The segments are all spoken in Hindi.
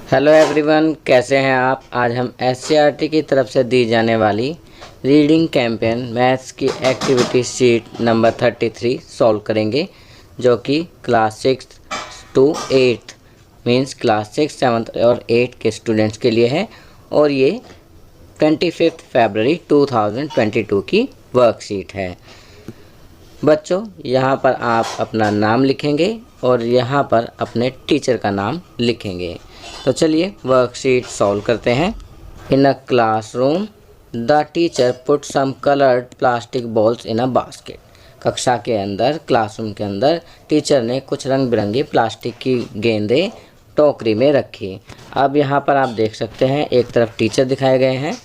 हेलो एवरीवन, कैसे हैं आप। आज हम एससीईआरटी की तरफ से दी जाने वाली रीडिंग कैंपेन मैथ्स की एक्टिविटी शीट नंबर 33 सॉल्व करेंगे, जो कि क्लास 6 to 8 मीन्स क्लास 6, 7 और 8 के स्टूडेंट्स के लिए है। और ये 25 फरवरी 2022 की वर्कशीट है। बच्चों, यहाँ पर आप अपना नाम लिखेंगे और यहाँ पर अपने टीचर का नाम लिखेंगे। तो चलिए वर्कशीट सॉल्व करते हैं। In a classroom the teacher put some coloured plastic balls in a basket. कक्षा के अंदर, क्लासरूम के अंदर टीचर ने कुछ रंग बिरंगी प्लास्टिक की गेंदें टोकरी में रखी। अब यहाँ पर आप देख सकते हैं, एक तरफ टीचर दिखाए गए हैं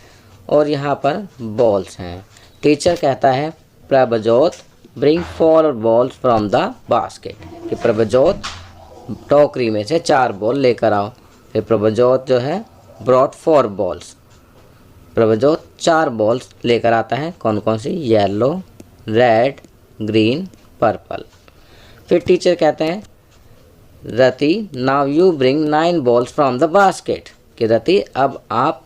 और यहाँ पर बॉल्स हैं। टीचर कहता है Prabhjot bring 4 balls from the basket, कि प्रभजोत टोकरी में से 4 बॉल लेकर आओ। फिर प्रभजोत जो है ब्रॉट 4 बॉल्स, प्रभजोत 4 बॉल्स लेकर आता है। कौन कौन सी? Yellow, red, green, purple. फिर टीचर कहते हैं Rati now you bring 9 balls from the basket, कि रति अब आप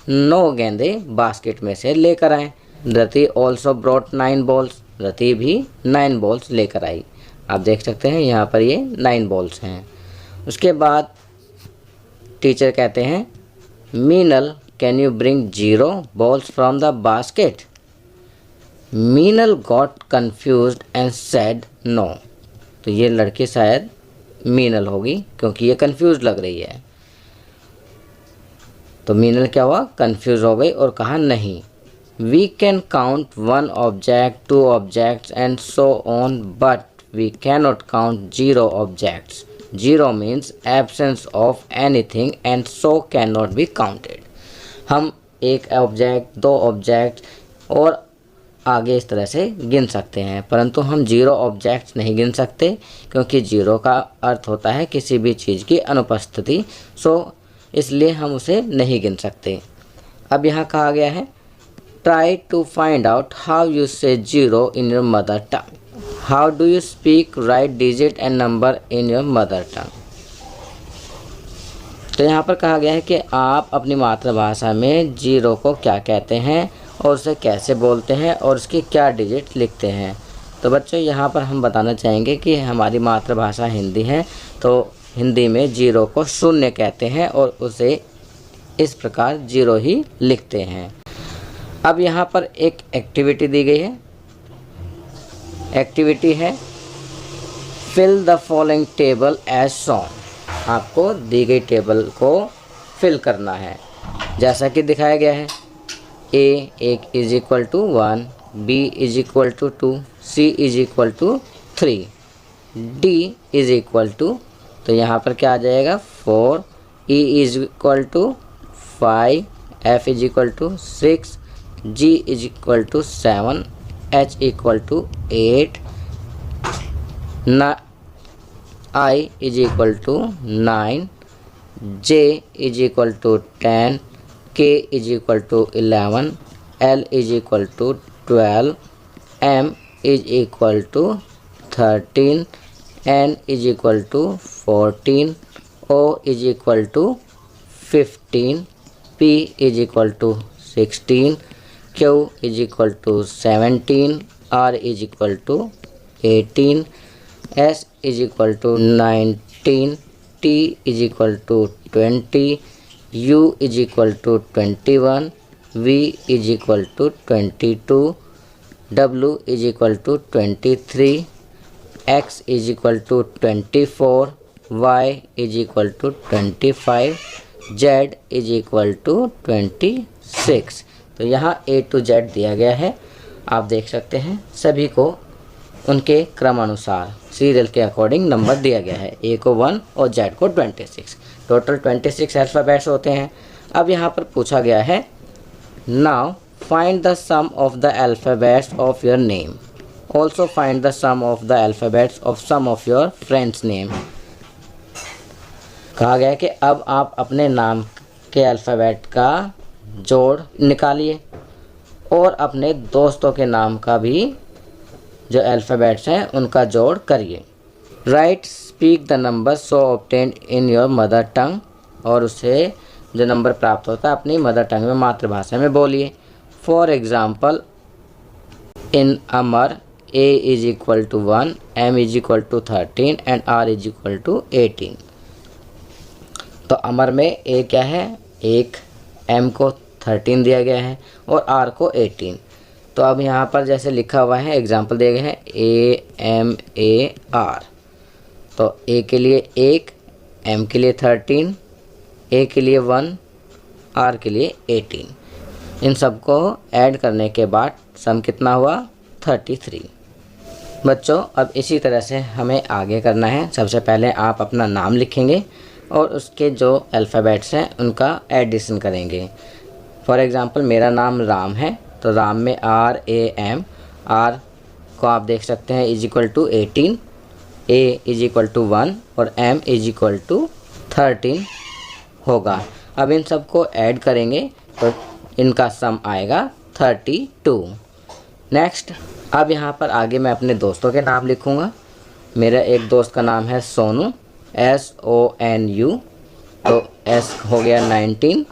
9 गेंदे बास्केट में से लेकर आए। रति ऑल्सो ब्रॉट 9 बॉल्स, रति भी 9 बॉल्स लेकर आई। आप देख सकते हैं यहाँ पर ये 9 बॉल्स हैं। उसके बाद टीचर कहते हैं Meenal can you bring 0 balls from the basket. Meenal got confused and said no. तो ये लड़की शायद मीनल होगी, क्योंकि ये कन्फ्यूज लग रही है। तो मीनल क्या हुआ? कन्फ्यूज हो गई और कहा नहीं। We can count 1 object, 2 objects and so on, but we cannot count 0 objects. 0 means absence of anything and so can not be counted. हम 1 ऑब्जेक्ट, 2 ऑब्जेक्ट और आगे इस तरह से गिन सकते हैं, परंतु हम 0 ऑब्जेक्ट्स नहीं गिन सकते, क्योंकि 0 का अर्थ होता है किसी भी चीज़ की अनुपस्थिति। इसलिए हम उसे नहीं गिन सकते। अब यहाँ कहा गया है try to find out how you say 0 in your mother tongue. How do you speak right digit and number in your mother tongue. तो यहाँ पर कहा गया है कि आप अपनी मातृभाषा में 0 को क्या कहते हैं और उसे कैसे बोलते हैं और उसकी क्या डिजिट लिखते हैं। तो बच्चों, यहाँ पर हम बताना चाहेंगे कि हमारी मातृभाषा हिंदी है, तो हिंदी में 0 को 0 कहते हैं और उसे इस प्रकार 0 ही लिखते हैं। अब यहाँ पर एक एक्टिविटी दी गई है। एक्टिविटी है fill the following table as shown. आपको दी गई टेबल को फिल करना है जैसा कि दिखाया गया है। A is equal to 1, B is equal to 2, C is equal to 3, D is equal to, तो यहाँ पर क्या आ जाएगा 4, E is equal to 5, F is equal to 6, G is equal to 7, H equal to 8, I is equal to 9, J is equal to 10, K is equal to 11, L is equal to 12, M is equal to 13, N is equal to 14, O is equal to 15, P is equal to 16, Q is equal to 17, R is equal to 18, S is equal to 19, T is equal to 20, U is equal to 21, V is equal to 22, W is equal to 23, X is equal to 24, Y is equal to 25, Z is equal to 26। तो यहाँ A to Z दिया गया है। आप देख सकते हैं सभी को उनके क्रमानुसार सीरियल के अकॉर्डिंग नंबर दिया गया है। A को 1 और Z को 26। टोटल 26 अल्फ़ाबेट्स होते हैं। अब यहाँ पर पूछा गया है now find the sum of the alphabets of your name, also find the sum of the alphabets of some of your friends name. कहा गया है कि अब आप अपने नाम के अल्फ़ाबेट का जोड़ निकालिए और अपने दोस्तों के नाम का भी जो अल्फ़ाबेट्स हैं उनका जोड़ करिए। Right speak the number so obtained in your mother टंग और उसे जो नंबर प्राप्त होता है अपनी मदर टंग में, मातृभाषा में बोलिए। For example, in Amar a is equal to 1, m is equal to 13 and r is equal to 18। तो अमर में a क्या है 1, m को 13 दिया गया है और r को 18। तो अब यहाँ पर जैसे लिखा हुआ है, एग्जाम्पल दिए गए हैं AMAR। तो a के लिए 1, m के लिए 13, a के लिए 1, r के लिए 18। इन सबको ऐड करने के बाद सम कितना हुआ 33। बच्चों अब इसी तरह से हमें आगे करना है। सबसे पहले आप अपना नाम लिखेंगे और उसके जो अल्फ़ाबेट्स हैं उनका एडिशन करेंगे। फॉर एग्ज़ाम्पल मेरा नाम राम है, तो राम में RAM, R को आप देख सकते हैं is equal to 18, A is equal to 1 और M इज इक्वल टू 13 होगा। अब इन सबको ऐड करेंगे तो इनका सम आएगा 32। नेक्स्ट, अब यहाँ पर आगे मैं अपने दोस्तों के नाम लिखूँगा। मेरा एक दोस्त का नाम है सोनू, SONU। तो S हो गया 19,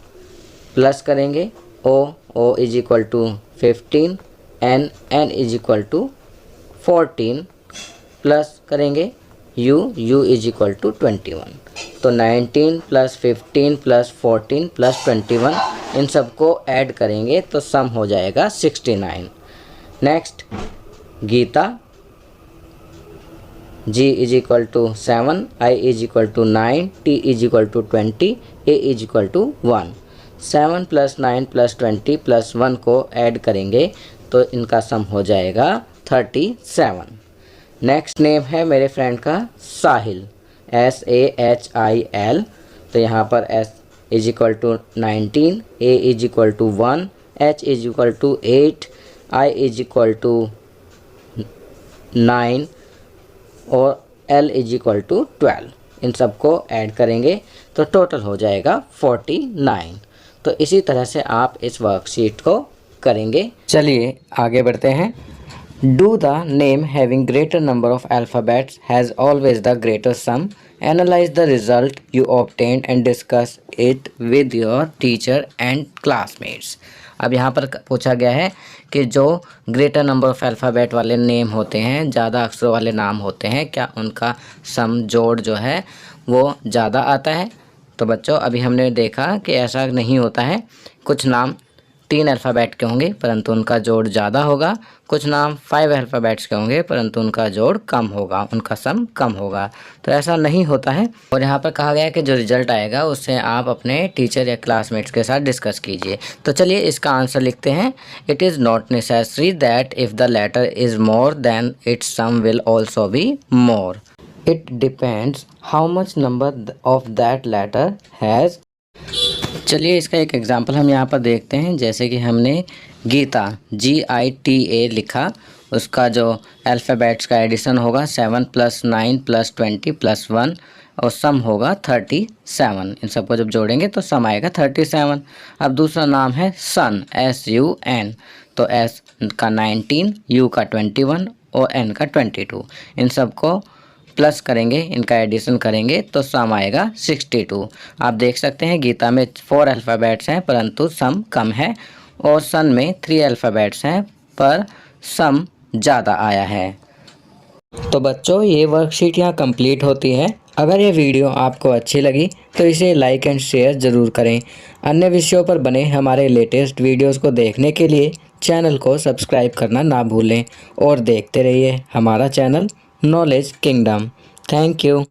प्लस करेंगे O is equal to 15, N is equal to 14, plus करेंगे U इज इक्वल टू 21। तो 19 प्लस 15 प्लस 14 प्लस 21 इन सबको ऐड करेंगे तो सम हो जाएगा 69। Next, Geeta, G is equal to 7, I is equal to 9, T is equal to 20, A is equal to 1। 7 plus 9 plus 20 plus 1 को ऐड करेंगे तो इनका सम हो जाएगा 37। नेक्स्ट नेम है मेरे फ्रेंड का साहिल, SAHIL। तो यहाँ पर S is equal to 19, A is equal to 1, H is equal to 8, I is equal to 9 और L इज इक्वल टू 12। इन सबको ऐड करेंगे तो टोटल हो जाएगा 49। तो इसी तरह से आप इस वर्कशीट को करेंगे। चलिए आगे बढ़ते हैं। Do the name having greater number of alphabets has always the greater sum. Analyse the result you obtained and discuss it with your teacher and classmates. अब यहाँ पर पूछा गया है कि जो ग्रेटर नंबर ऑफ अल्फ़ाबेट वाले नेम होते हैं, ज़्यादा अक्षरों वाले नाम होते हैं, क्या उनका सम जोड़ जो है वो ज़्यादा आता है। तो बच्चों अभी हमने देखा कि ऐसा नहीं होता है। कुछ नाम 3 अल्फ़ाबेट के होंगे परंतु उनका जोड़ ज़्यादा होगा, कुछ नाम 5 अल्फ़ाबेट्स के होंगे परंतु उनका जोड़ कम होगा, उनका सम कम होगा। तो ऐसा नहीं होता है। और यहाँ पर कहा गया है कि जो रिजल्ट आएगा उससे आप अपने टीचर या क्लासमेट्स के साथ डिस्कस कीजिए। तो चलिए इसका आंसर लिखते हैं। It is not necessary that if the letter is more than its sum will also be more. It depends how much number of that letter has। चलिए इसका एक एग्जांपल हम यहाँ पर देखते हैं। जैसे कि हमने गीता GITA लिखा, उसका जो अल्फ़ाबेट्स का एडिशन होगा 7 प्लस 9 प्लस 20 प्लस 1 और सम होगा 37। इन सबको जब जोड़ेंगे तो सम आएगा 37। अब दूसरा नाम है सन, SUN। तो S का 19, U का 21 और N का 22। इन सबको प्लस करेंगे, इनका एडिशन करेंगे तो सम आएगा 62। आप देख सकते हैं गीता में 4 अल्फ़ाबेट्स हैं परंतु सम कम है और सन में 3 अल्फ़ाबेट्स हैं पर सम ज़्यादा आया है। तो बच्चों ये वर्कशीट यहाँ कंप्लीट होती है। अगर ये वीडियो आपको अच्छी लगी तो इसे लाइक एंड शेयर ज़रूर करें। अन्य विषयों पर बने हमारे लेटेस्ट वीडियोज़ को देखने के लिए चैनल को सब्सक्राइब करना ना भूलें और देखते रहिए हमारा channel knowledge kingdom. Thank you.